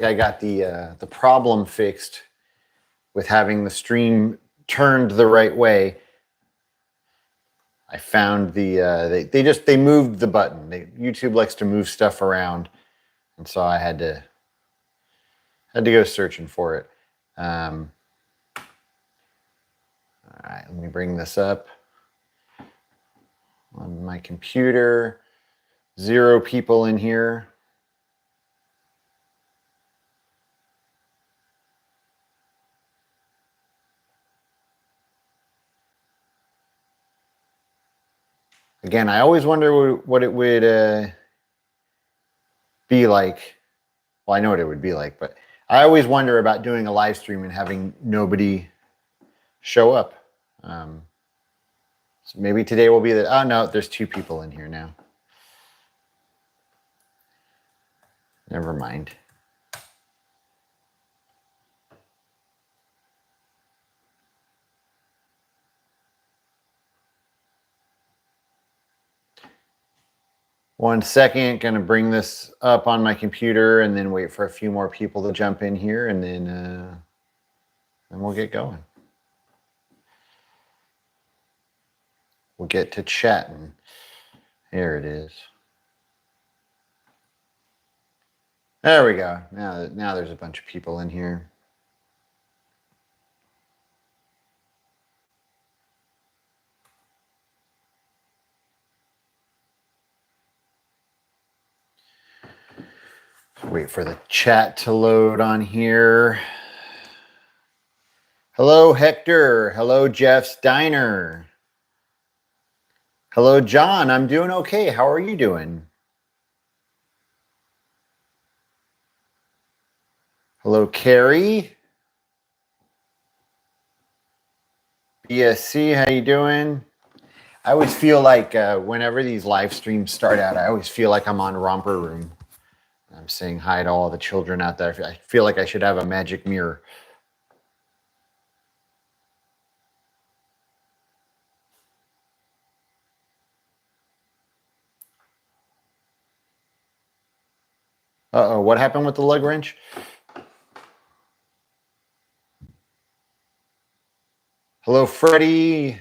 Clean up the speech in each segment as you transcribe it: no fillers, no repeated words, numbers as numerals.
I got the problem fixed with having the stream turned the right way. I found they moved the button. YouTube likes to move stuff around, and so I had to go searching for it. All right, let me bring this up on my computer. 0 people in here. Again, I always wonder what it would be like. Well, I know what it would be like, but I always wonder about doing a live stream and having nobody show up. So maybe today will be oh no, there's 2 people in here now. Never mind. One second, gonna bring this up on my computer and then wait for a few more people to jump in here, and then we'll get going. We'll get to chatting. Here it is. There we go. Now there's a bunch of people in here. Wait for the chat to load on here. Hello, Hector. Hello, Jeff's Diner. Hello, John. I'm doing okay. How are you doing? Hello, Carrie. BSC, how you doing? I always feel like whenever these live streams start out, I always feel like I'm on Romper Room. I'm saying hi to all the children out there. I feel like I should have a magic mirror. Uh-oh, what happened with the lug wrench? Hello, Freddie.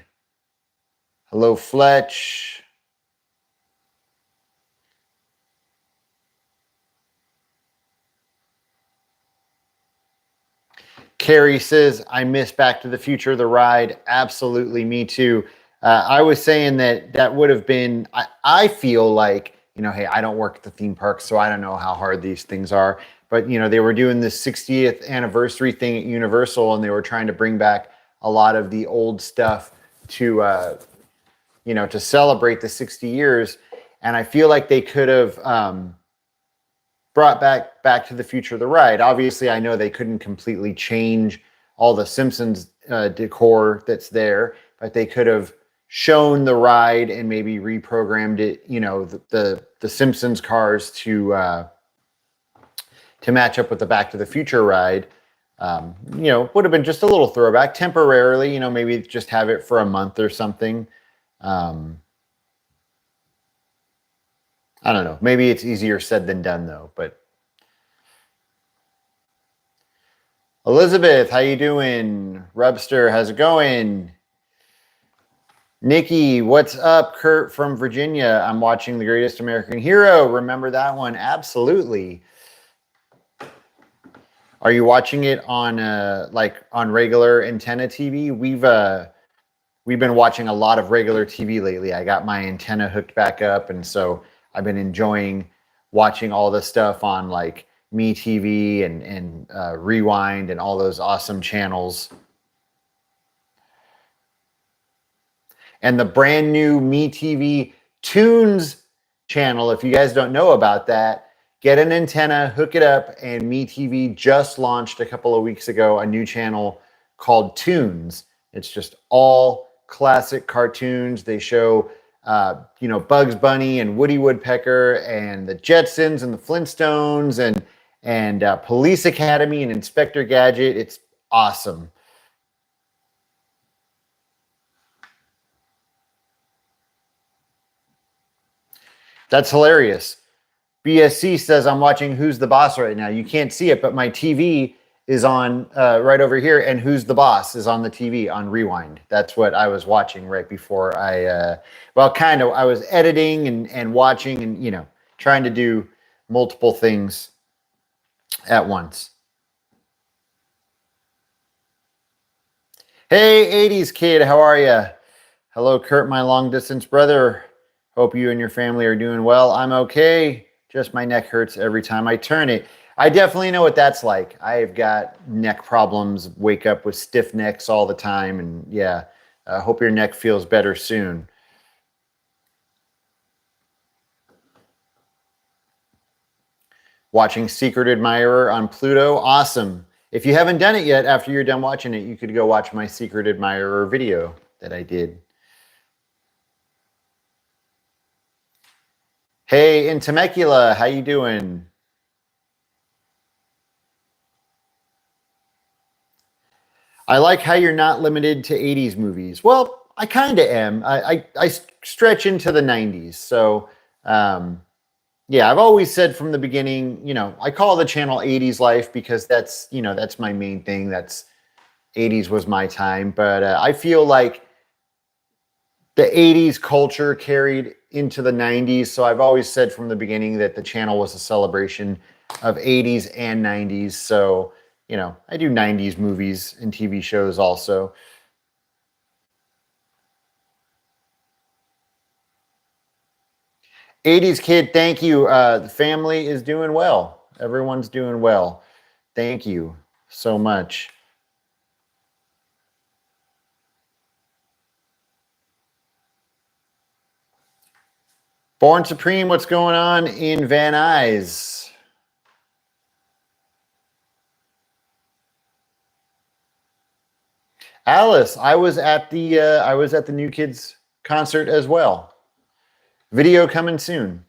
Hello, Fletch. Carrie says, I miss Back to the Future, the ride. Absolutely, me too. I was saying that would have been, I feel like, hey, I don't work at the theme park, so I don't know how hard these things are. But, they were doing this 60th anniversary thing at Universal, and they were trying to bring back a lot of the old stuff to, to celebrate the 60 years. And I feel like they could have brought back to the Future the ride. Obviously, I know they couldn't completely change all the Simpsons decor that's there, but they could have shown the ride and maybe reprogrammed it, the Simpsons cars to match up with the Back to the Future ride. Would have been just a little throwback temporarily, maybe just have it for a month or something. I don't know. Maybe it's easier said than done, though. But Elizabeth, how you doing? Rubster, how's it going? Nikki, what's up? Kurt from Virginia. I'm watching The Greatest American Hero. Remember that one? Absolutely. Are you watching it on on regular antenna TV? We've been watching a lot of regular TV lately. I got my antenna hooked back up, and so I've been enjoying watching all the stuff on like MeTV and Rewind and all those awesome channels. And the brand new MeTV Tunes channel, if you guys don't know about that, get an antenna, hook it up, and MeTV just launched a couple of weeks ago a new channel called Tunes. It's just all classic cartoons. They show Bugs Bunny and Woody Woodpecker and the Jetsons and the Flintstones and Police Academy and Inspector Gadget. It's awesome. That's hilarious. BSC says I'm watching Who's the Boss right now. You can't see it, but my TV is on right over here, and Who's the Boss is on the TV on rewind. That's what I was watching right before well, kind of. I was editing and watching and, you know, trying to do multiple things at once. Hey, 80s kid, how are you? Hello, Kurt, my long distance brother. Hope you and your family are doing well. I'm okay. Just my neck hurts every time I turn it. I definitely know what that's like. I've got neck problems, wake up with stiff necks all the time. And yeah, I hope your neck feels better soon. Watching Secret Admirer on Pluto. Awesome. If you haven't done it yet, after you're done watching it, you could go watch my Secret Admirer video that I did. Hey, in Temecula, how you doing? I like how you're not limited to 80s movies. Well, I kind of am. I stretch into the 90s. So, yeah, I've always said from the beginning, you know, I call the channel 80s Life because that's, you know, that's my main thing. That's 80s was my time. But I feel like the 80s culture carried into the 90s. So I've always said from the beginning that the channel was a celebration of 80s and 90s. So, you know, I do 90s movies and TV shows also. '80s kid, thank you. The family is doing well. Everyone's doing well. Thank you so much. Born Supreme, what's going on in Van Nuys? Alice, I was at the New Kids concert as well. Video coming soon.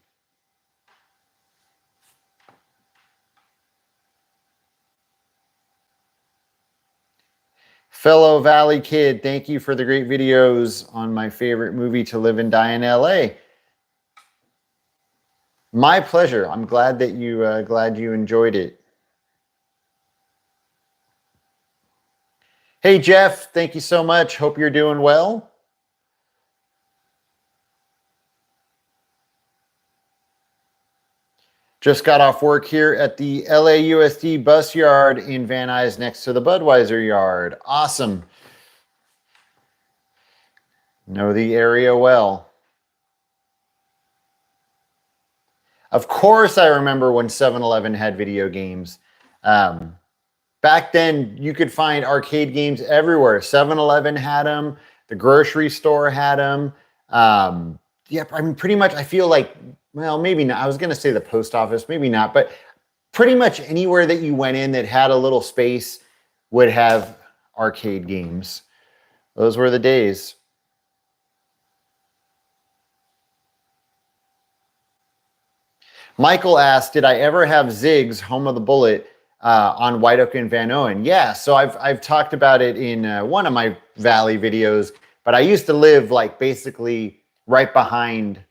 Fellow Valley kid, thank you for the great videos on my favorite movie to live and die in LA. My pleasure. I'm glad that you enjoyed it. Hey Jeff, thank you so much. Hope you're doing well. Just got off work here at the LAUSD bus yard in Van Nuys next to the Budweiser yard. Awesome. Know the area well. Of course, I remember when 7-Eleven had video games. Back then, you could find arcade games everywhere. 7-Eleven had them. The grocery store had them. Yeah, I mean, pretty much, I feel like, well, maybe not. I was going to say the post office, maybe not. But pretty much anywhere that you went in that had a little space would have arcade games. Those were the days. Michael asked, did I ever have Ziggs, Home of the Bullet, on White Oak and Van Owen? Yeah, so I've talked about it in one of my Valley videos, but I used to live like basically right behind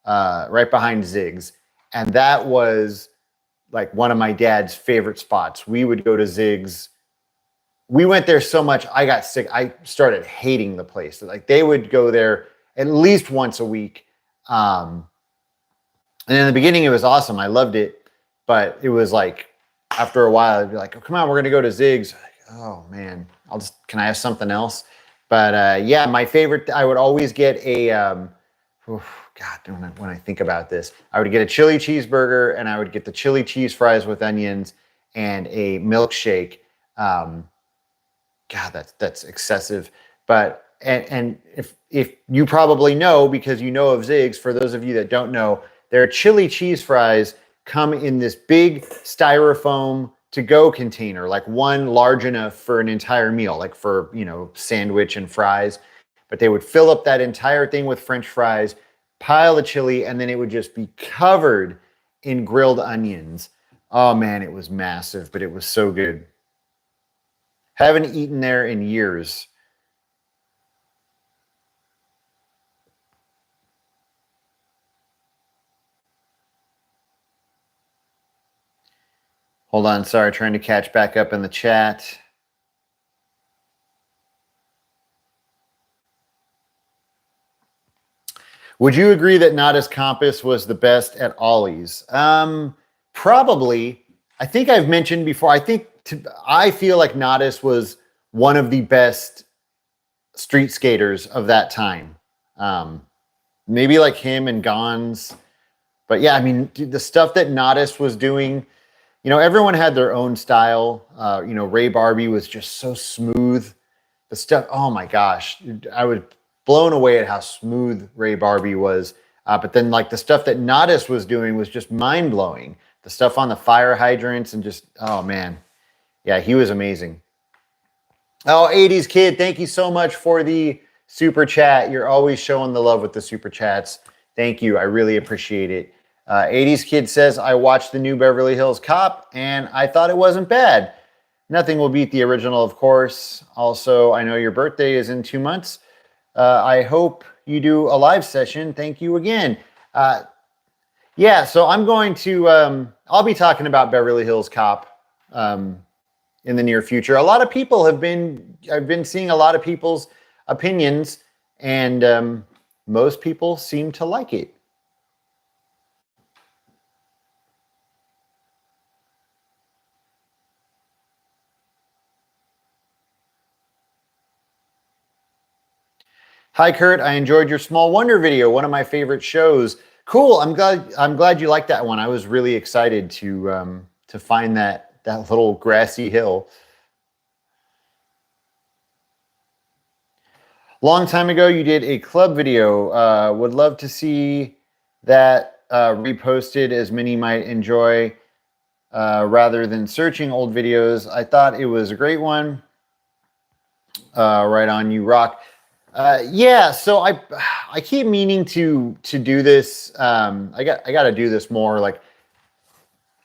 Ziggs, and that was like one of my dad's favorite spots. We would go to Ziggs. We went there so much, I got sick. I started hating the place. Like they would go there at least once a week. And in the beginning, it was awesome. I loved it. But it was like, after a while, I'd be like, oh, come on, we're going to go to Ziggs. Like, oh, man, can I have something else? But yeah, my favorite, I would always get a, God, when I think about this, I would get a chili cheeseburger and I would get the chili cheese fries with onions and a milkshake. God, that's excessive. But, and if you probably know, because you know of Ziggs, for those of you that don't know, their chili cheese fries come in this big styrofoam to-go container, like one large enough for an entire meal, like for, you know, sandwich and fries. But they would fill up that entire thing with French fries, pile the chili, and then it would just be covered in grilled onions. Oh man, it was massive, but it was so good. Haven't eaten there in years. Hold on, sorry, trying to catch back up in the chat. Would you agree that Nada's Compass was the best at ollies? Probably. I think I've mentioned before, I feel like Nodis was one of the best street skaters of that time. Maybe like him and Gons. But yeah, I mean, the stuff that Nodis was doing, you know, everyone had their own style. You know, Ray Barbie was just so smooth. The stuff, oh my gosh, I was blown away at how smooth Ray Barbie was. But then like the stuff that Nodis was doing was just mind blowing. The stuff on the fire hydrants and just, oh man. Yeah, he was amazing. Oh, 80s Kid, thank you so much for the super chat. You're always showing the love with the super chats. Thank you. I really appreciate it. 80s Kid says, I watched the new Beverly Hills Cop and I thought it wasn't bad. Nothing will beat the original, of course. Also, I know your birthday is in 2 months. I hope you do a live session. Thank you again. Yeah, so I'm going to, I'll be talking about Beverly Hills Cop in the near future. A lot of people I've been seeing a lot of people's opinions, and most people seem to like it. Hi, Kurt. I enjoyed your Small Wonder video. One of my favorite shows. Cool. I'm glad you liked that one. I was really excited to find that little grassy hill. Long time ago, you did a club video. Would love to see that reposted, as many might enjoy, rather than searching old videos. I thought it was a great one. Right on, you rock. Yeah, so I keep meaning to do this. I got to do this more. Like,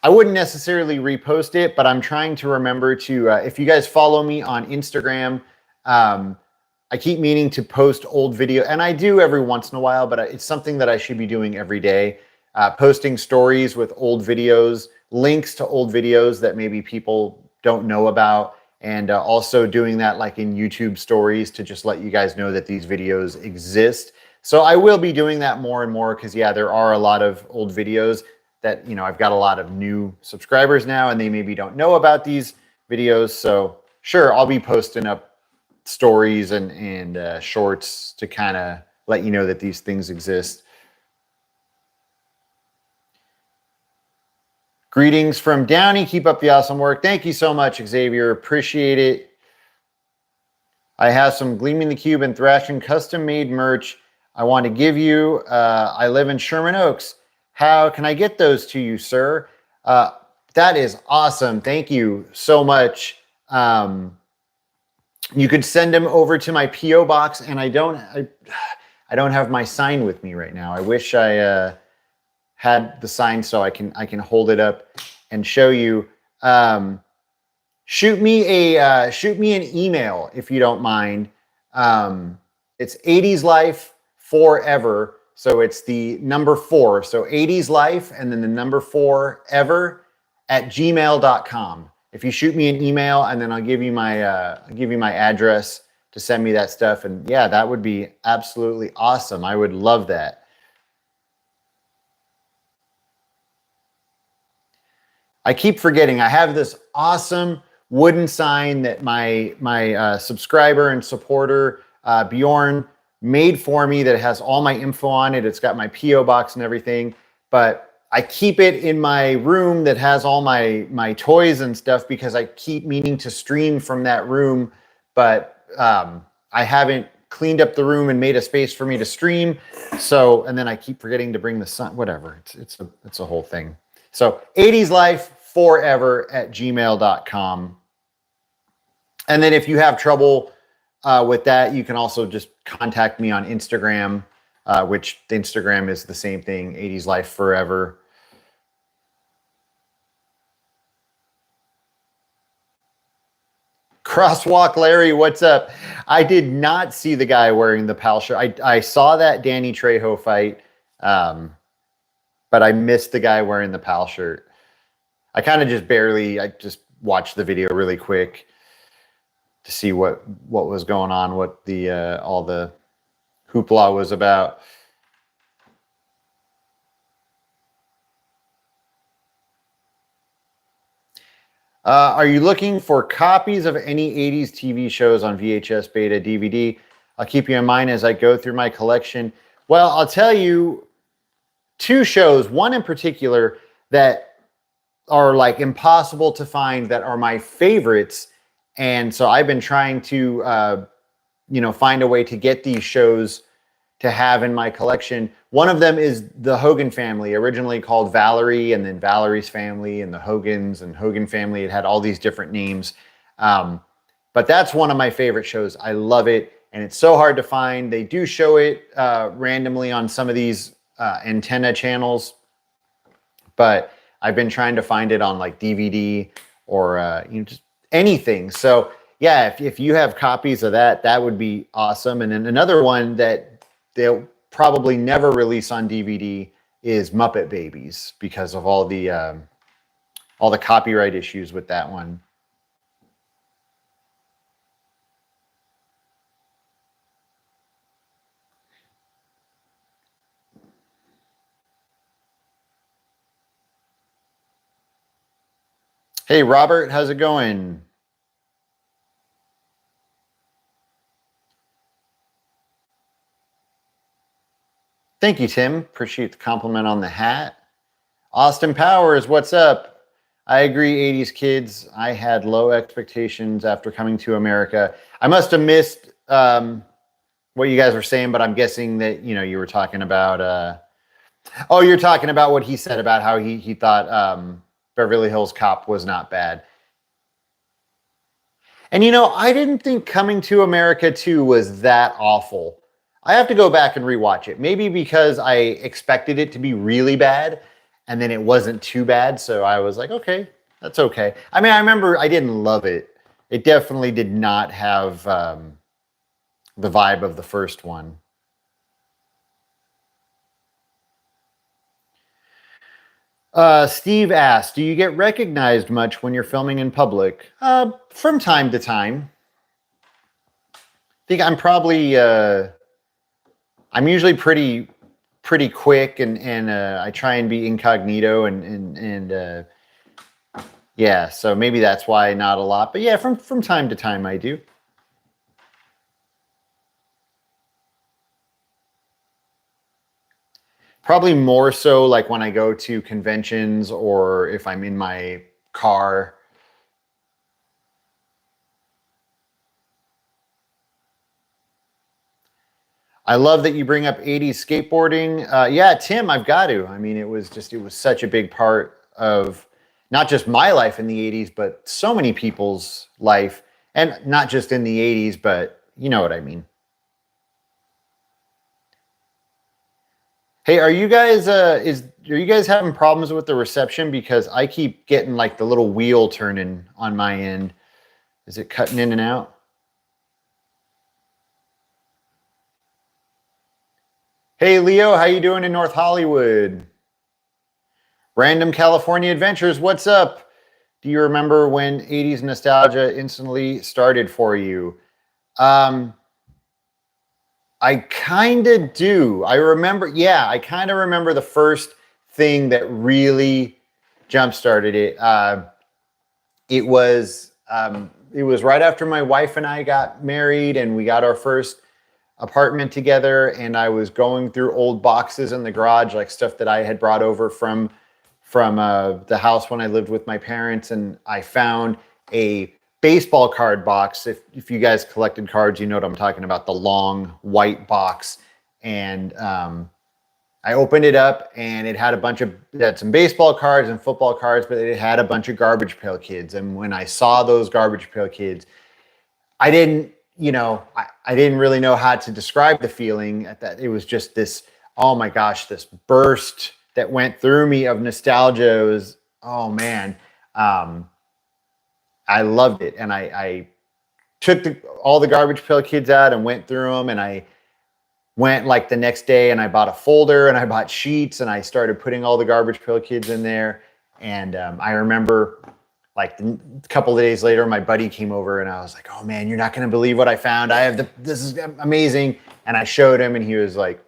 I wouldn't necessarily repost it, but I'm trying to remember to. If you guys follow me on Instagram, I keep meaning to post old video, and I do every once in a while, but it's something that I should be doing every day. Posting stories with old videos, links to old videos that maybe people don't know about. And also doing that like in YouTube stories to just let you guys know that these videos exist. So I will be doing that more and more because, yeah, there are a lot of old videos that, you know, I've got a lot of new subscribers now and they maybe don't know about these videos. So sure, I'll be posting up stories and shorts to kind of let you know that these things exist. Greetings from Downey. Keep up the awesome work. Thank you so much, Xavier. Appreciate it. I have some Gleaming the Cube and Thrashing custom-made merch I want to give you. I live in Sherman Oaks. How can I get those to you, sir? That is awesome. Thank you so much. You could send them over to my P.O. box, and I don't have my sign with me right now. I wish I had the sign so I can hold it up and show you. Shoot me an email if you don't mind. It's 80s Life Forever. So it's the number 4. So 80s Life and then the number 4 ever at gmail.com. If you shoot me an email, and then I'll give you my address to send me that stuff. And yeah, that would be absolutely awesome. I would love that. I keep forgetting. I have this awesome wooden sign that my subscriber and supporter Bjorn made for me that has all my info on it. It's got my P.O. box and everything, but I keep it in my room that has all my toys and stuff because I keep meaning to stream from that room, but I haven't cleaned up the room and made a space for me to stream. So, and then I keep forgetting to bring the sun, whatever. It's a whole thing. So 80s Life Forever at gmail.com. And then if you have trouble with that, you can also just contact me on Instagram, which the Instagram is the same thing, 80s Life Forever. Crosswalk Larry, what's up? I did not see the guy wearing the PAL shirt. I saw that Danny Trejo fight, but I missed the guy wearing the PAL shirt. I kind of just barely, I just watched the video really quick to see what was going on, what the all the hoopla was about. Are you looking for copies of any 80s TV shows on VHS, beta, DVD? I'll keep you in mind as I go through my collection. Well, I'll tell you two shows, one in particular that are like impossible to find, that are my favorites. And so I've been trying to, find a way to get these shows to have in my collection. One of them is the Hogan family, originally called Valerie, and then Valerie's family, and the Hogans and Hogan family. It had all these different names. But that's one of my favorite shows. I love it. And it's so hard to find. They do show it randomly on some of these antenna channels, but I've been trying to find it on like DVD or just anything. So yeah, if you have copies of that, that would be awesome. And then another one that they'll probably never release on DVD is Muppet Babies, because of all the copyright issues with that one. Hey, Robert, how's it going? Thank you, Tim. Appreciate the compliment on the hat. Austin Powers, what's up? I agree, 80s kids. I had low expectations after coming to America. I must have missed what you guys were saying, but I'm guessing that, you were talking about... you're talking about what he said about how he thought Beverly Hills Cop was not bad. And I didn't think Coming to America 2 was that awful. I have to go back and rewatch it. Maybe because I expected it to be really bad, and then it wasn't too bad. So I was like, okay, that's okay. I mean, I remember I didn't love it. It definitely did not have the vibe of the first one. Steve asked, do you get recognized much when you're filming in public? From time to time. I think I'm probably, I'm usually pretty quick, and I try and be incognito, and yeah, so maybe that's why not a lot. But yeah, from time to time I do. Probably more so like when I go to conventions or if I'm in my car. I love that you bring up 80s skateboarding. Yeah, Tim, I've got to. I mean, it was such a big part of not just my life in the 80s, but so many people's life. And not just in the 80s, but you know what I mean. Hey, are you guys having problems with the reception? Because I keep getting like the little wheel turning on my end. Is it cutting in and out? Hey, Leo, how you doing in North Hollywood? Random California Adventures, what's up? Do you remember when 80s nostalgia instantly started for you? I kind of do. I kind of remember the first thing that really jump-started it. It was right after my wife and I got married, and we got our first apartment together, and I was going through old boxes in the garage, like stuff that I had brought over from the house when I lived with my parents, and I found a baseball card box. If you guys collected cards, you know what I'm talking about, the long white box. And I opened it up, and it had some baseball cards and football cards, but it had a bunch of Garbage Pail Kids. And when I saw those Garbage Pail Kids, I didn't really know how to describe the feeling at that. It was just this, oh my gosh, this burst that went through me of nostalgia. It was, oh man. I loved it, and I took all the Garbage Pail Kids out and went through them, and I went like the next day and I bought a folder and I bought sheets and I started putting all the Garbage Pail Kids in there. And I remember like a couple of days later, my buddy came over and I was like, oh man, you're not going to believe what I found. This is amazing. And I showed him and he was like,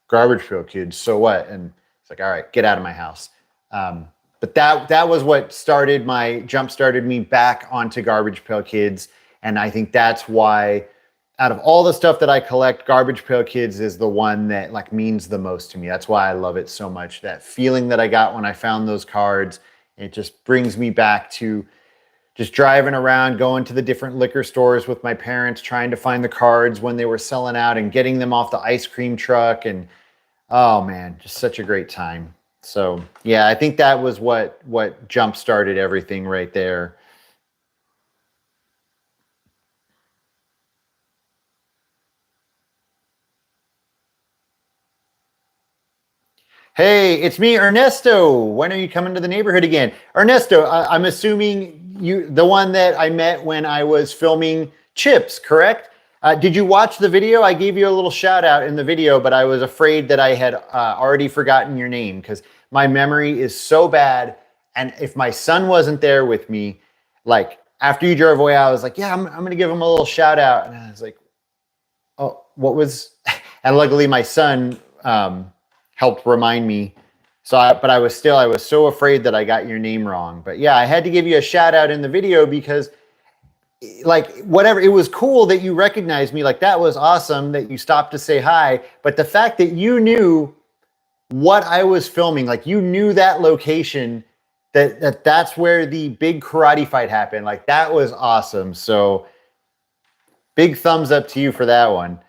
garbage pail kids. So what? And it's like, all right, get out of my house. But that was what jump started me back onto Garbage Pail Kids. And I think that's why out of all the stuff that I collect, Garbage Pail Kids is the one that like means the most to me. That's why I love it so much. That feeling that I got when I found those cards, it just brings me back to just driving around, going to the different liquor stores with my parents, trying to find the cards when they were selling out and getting them off the ice cream truck. And oh man, just such a great time. So yeah, I think that was what jump started everything right there. Hey, it's me, Ernesto. When are you coming to the neighborhood again? Ernesto, I'm assuming the one that I met when I was filming Chips, correct? Did you watch the video? I gave you a little shout out in the video, but I was afraid that I had already forgotten your name because my memory is so bad. And if my son wasn't there with me, like after you drove away, I was like, yeah, I'm going to give him a little shout out. And I was like, oh, what was, and luckily my son helped remind me. But I was so afraid that I got your name wrong. But yeah, I had to give you a shout out in the video because like whatever, it was cool that you recognized me. Like that was awesome that you stopped to say hi. But the fact that you knew what I was filming, like you knew that location, that's where the big karate fight happened. Like that was awesome. So big thumbs up to you for that one.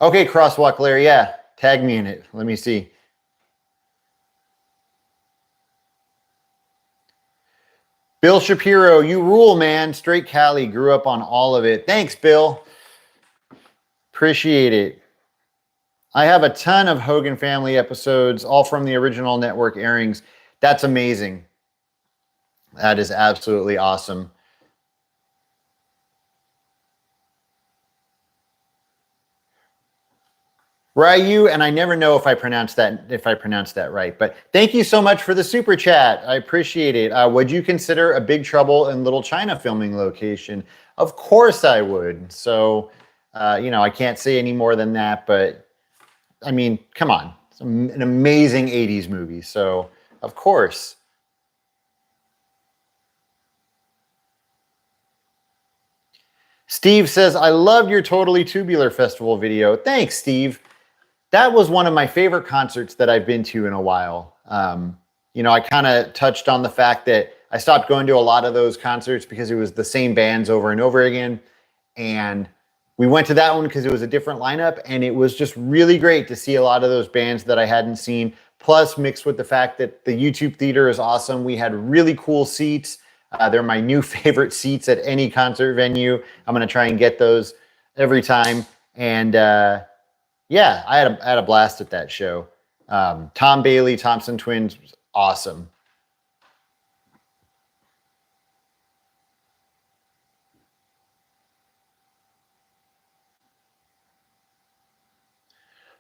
Okay, Crosswalk Larry, yeah. Tag me in it. Let me see. Bill Shapiro, you rule, man. Straight Cali, grew up on all of it. Thanks, Bill. Appreciate it. I have a ton of Hogan Family episodes, all from the original network airings. That's amazing. That is absolutely awesome. Ryu, and I never know if I pronounced that right, but thank you so much for the super chat. I appreciate it. Would you consider a Big Trouble in Little China filming location? Of course I would. So, I can't say any more than that, but I mean, come on, it's an amazing 80s movie. So, of course. Steve says, I loved your Totally Tubular Festival video. Thanks, Steve. That was one of my favorite concerts that I've been to in a while. I kind of touched on the fact that I stopped going to a lot of those concerts because it was the same bands over and over again. And we went to that one because it was a different lineup. And it was just really great to see a lot of those bands that I hadn't seen. Plus, mixed with the fact that the YouTube theater is awesome. We had really cool seats. They're my new favorite seats at any concert venue. I'm going to try and get those every time. And yeah, I had a blast at that show. Tom Bailey, Thompson Twins was awesome.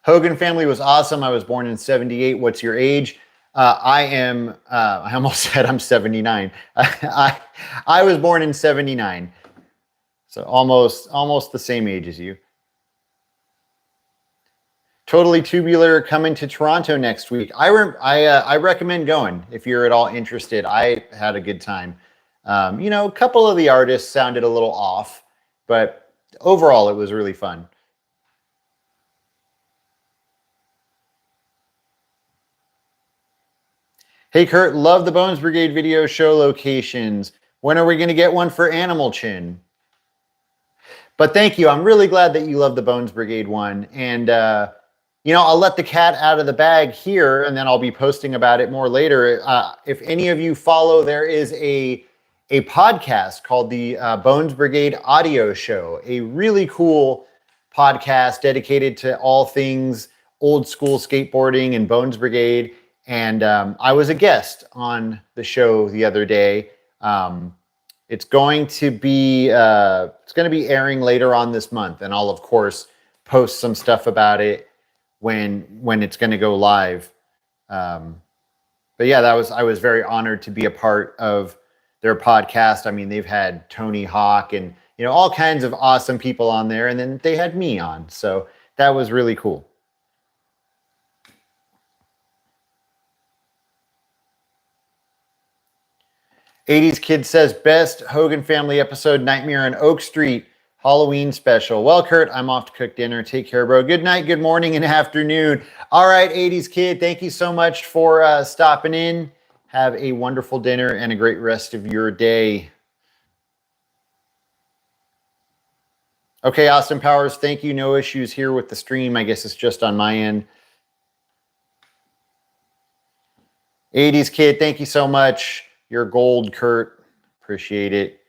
Hogan Family was awesome. I was born in 78. What's your age? I almost said I'm 79. I was born in 79. So almost the same age as you. Totally Tubular coming to Toronto next week. I recommend going if you're at all interested. I had a good time. A couple of the artists sounded a little off, but overall it was really fun. Hey Kurt, love the Bones Brigade video show locations. When are we going to get one for Animal Chin? But thank you. I'm really glad that you love the Bones Brigade one. And I'll let the cat out of the bag here, and then I'll be posting about it more later. If any of you follow, there is a podcast called the Bones Brigade Audio Show, a really cool podcast dedicated to all things old school skateboarding and Bones Brigade. And I was a guest on the show the other day. It's going to be airing later on this month, and I'll of course post some stuff about it when it's going to go live. But yeah, I was very honored to be a part of their podcast. I mean, they've had Tony Hawk and all kinds of awesome people on there, and then they had me on, so that was really cool. 80s Kid says, best Hogan Family episode, Nightmare on Oak Street, Halloween special. Well, Kurt, I'm off to cook dinner. Take care, bro. Good night, good morning, and afternoon. All right, 80s Kid, thank you so much for stopping in. Have a wonderful dinner and a great rest of your day. Okay, Austin Powers, thank you. No issues here with the stream. I guess it's just on my end. 80s Kid, thank you so much. You're gold, Kurt. Appreciate it.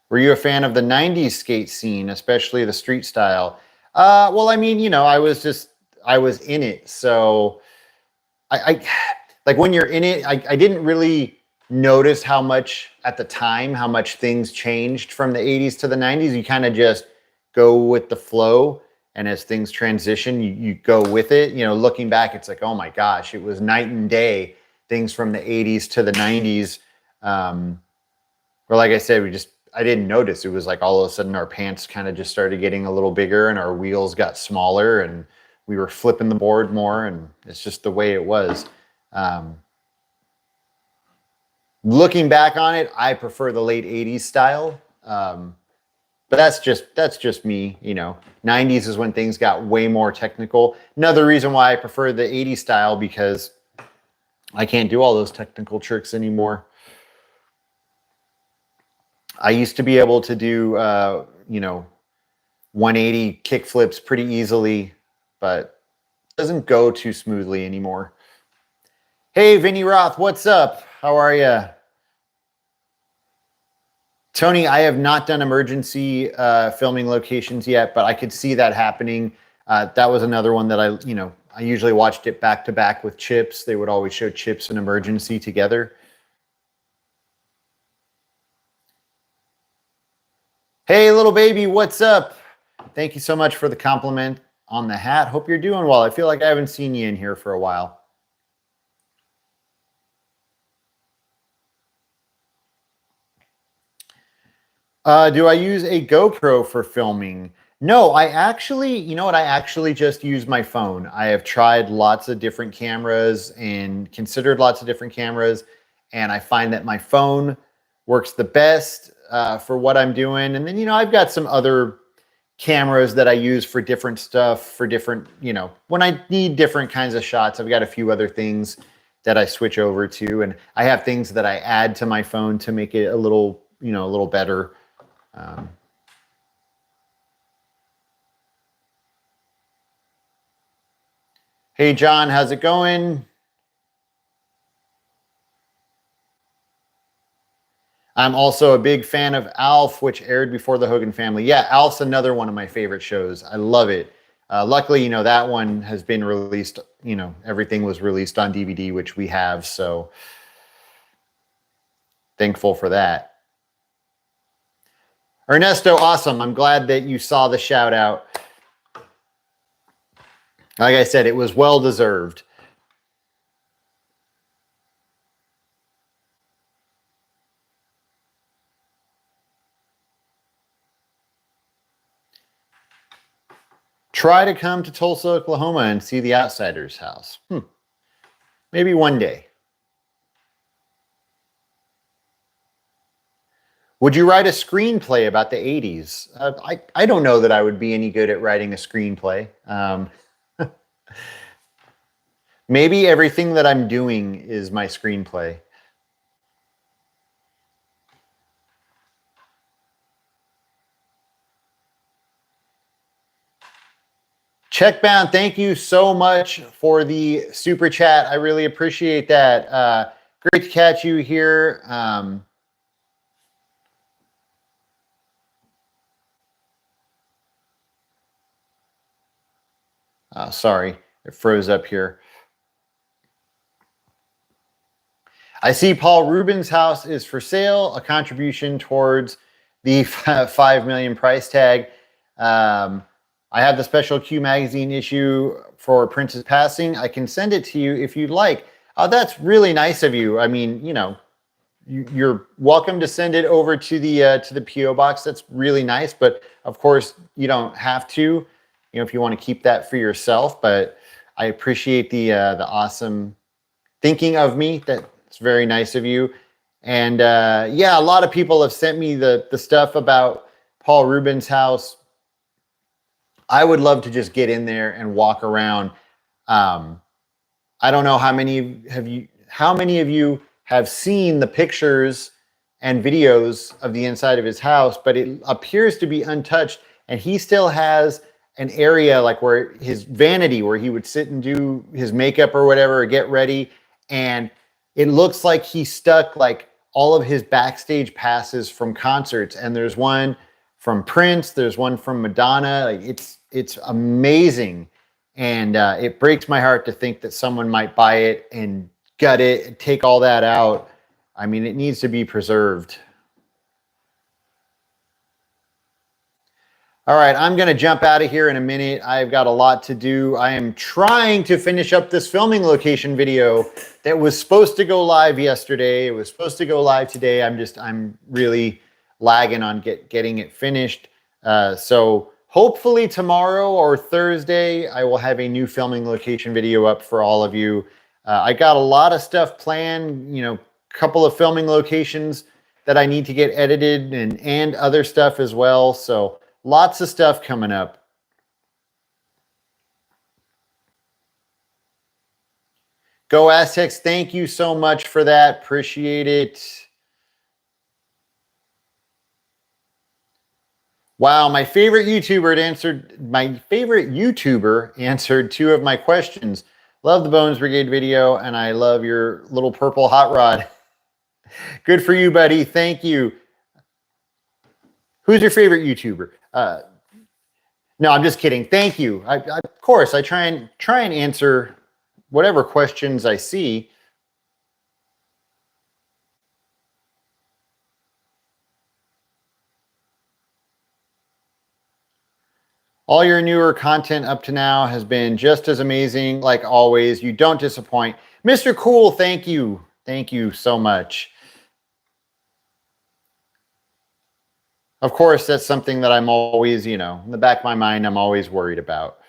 Were you a fan of the 90s skate scene, especially the street style? Well, I mean, I was in it. So I like when you're in it, I didn't really notice how much at the time, how much things changed from the 80s to the 90s. You kind of just go with the flow. And as things transition, you go with it. Looking back, it's like, oh my gosh, it was night and day. Things from the 80s to the 90s. Where, like I said, I didn't notice. It was like all of a sudden our pants kind of just started getting a little bigger and our wheels got smaller and we were flipping the board more, and it's just the way it was. Looking back on it, I prefer the late 80s style. But that's just me, 90s is when things got way more technical. Another reason why I prefer the 80s style, because I can't do all those technical tricks anymore. I used to be able to do, 180 kick flips pretty easily, but it doesn't go too smoothly anymore. Hey, Vinny Roth, what's up? How are you? Tony, I have not done emergency filming locations yet, but I could see that happening. That was another one that I usually watched it back to back with Chips. They would always show Chips and Emergency together. Hey, little baby, what's up? Thank you so much for the compliment on the hat. Hope you're doing well. I feel like I haven't seen you in here for a while. Do I use a GoPro for filming? No, I actually, I actually just use my phone. I have tried lots of different cameras and considered lots of different cameras, and I find that my phone works the best for what I'm doing. And then, I've got some other cameras that I use for different stuff, for different, when I need different kinds of shots. I've got a few other things that I switch over to, and I have things that I add to my phone to make it a little better. Hey, John, how's it going? I'm also a big fan of Alf, which aired before the Hogan Family. Yeah, Alf's another one of my favorite shows. I love it. Luckily, that one has been released. Everything was released on DVD, which we have. So thankful for that. Ernesto, awesome. I'm glad that you saw the shout out. Like I said, it was well deserved. Try to come to Tulsa, Oklahoma and see the Outsiders house. Maybe one day. Would you write a screenplay about the 80s? I don't know that I would be any good at writing a screenplay. Maybe everything that I'm doing is my screenplay. Checkbound, thank you so much for the super chat. I really appreciate that. Great to catch you here. Sorry, it froze up here. I see Paul Rubens' house is for sale, a contribution towards the 5 million price tag. I have the special Q magazine issue for Prince's passing. I can send it to you if you'd like. Oh, that's really nice of you. I mean, you know, you're welcome to send it over to the PO box. That's really nice, but of course you don't have to. You know, if you want to keep that for yourself. But I appreciate the awesome thinking of me. That's very nice of you. And yeah, a lot of people have sent me the stuff about Paul Rubens' house. I would love to just get in there and walk around. I don't know how many of you have seen the pictures and videos of the inside of his house, but it appears to be untouched. And he still has an area like where his vanity, where he would sit and do his makeup or whatever, or get ready. And it looks like he stuck like all of his backstage passes from concerts. And there's one from Prince, there's one from Madonna. Like it's amazing. And it breaks my heart to think that someone might buy it and gut it, take all that out. I mean, it needs to be preserved. All right, I'm going to jump out of here in a minute. I've got a lot to do. I am trying to finish up this filming location video that was supposed to go live yesterday. It was supposed to go live today. I'm really lagging on getting it finished. So hopefully tomorrow or Thursday, I will have a new filming location video up for all of you. I got a lot of stuff planned, you know, a couple of filming locations that I need to get edited and other stuff as well. So lots of stuff coming up. Go Aztecs, thank you so much for that. Appreciate it. Wow, my favorite YouTuber answered 2 of my questions. Love the Bones Brigade video, and I love your little purple hot rod. Good for you, buddy. Thank you. Who's your favorite YouTuber? No, I'm just kidding. Thank you. Of course, I try and answer whatever questions I see. All your newer content up to now has been just as amazing, like always. You don't disappoint. Mr. Cool, thank you. Thank you so much. Of course, that's something that I'm always, you know, in the back of my mind, I'm always worried about.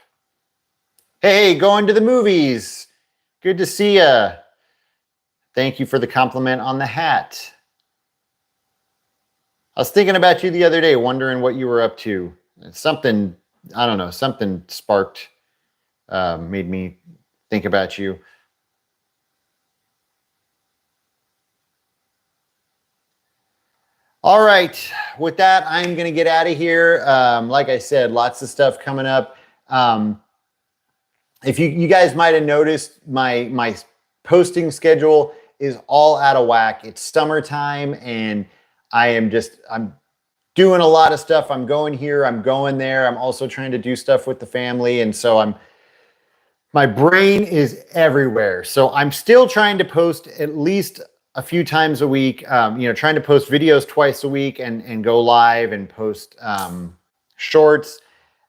Hey, going to the movies. Good to see ya. Thank you for the compliment on the hat. I was thinking about you the other day, wondering what you were up to. Something, I don't know, something sparked, made me think about you. All right, with that, I'm going to get out of here. Like I said, lots of stuff coming up. If you guys might have noticed, my posting schedule is all out of whack. It's summertime, and I'm doing a lot of stuff. I'm going here, I'm going there. I'm also trying to do stuff with the family, and so my brain is everywhere. So I'm still trying to post at least a few times a week, you know, trying to post videos twice a week and go live and post shorts.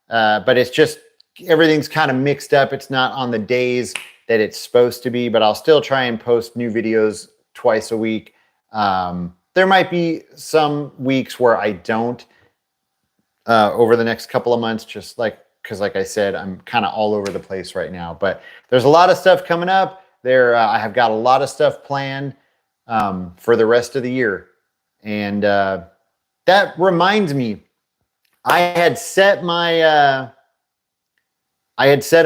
But it's just, everything's kind of mixed up. It's not on the days that it's supposed to be, but I'll still try and post new videos twice a week. There might be some weeks where I don't over the next couple of months, just because like I said, I'm kind of all over the place right now. But there's a lot of stuff coming up. I have got a lot of stuff planned for the rest of the year. And that reminds me, I had set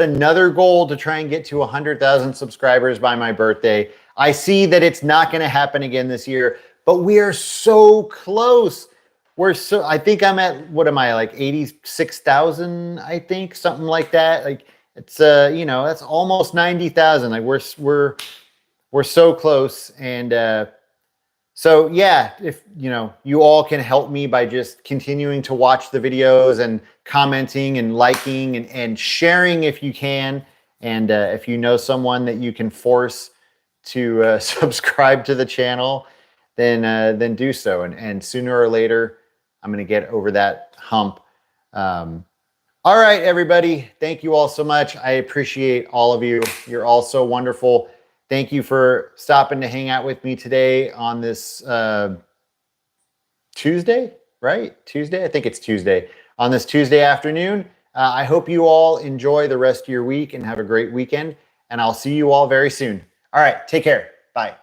another goal to try and get to 100,000 subscribers by my birthday. I see that it's not going to happen again this year, but we are so close. I think I'm at, what am I, like 86,000, I think, something like that. Like it's, you know, that's almost 90,000. Like we're so close. And so yeah, if you know, you all can help me by just continuing to watch the videos and commenting and liking and sharing if you can. And if you know someone that you can force subscribe to the channel, then do so. And sooner or later, I'm going to get over that hump. All right, everybody. Thank you all so much. I appreciate all of you. You're all so wonderful. Thank you for stopping to hang out with me today on this Tuesday, right? Tuesday? I think it's Tuesday. On this Tuesday afternoon. I hope you all enjoy the rest of your week and have a great weekend. And I'll see you all very soon. All right, take care. Bye.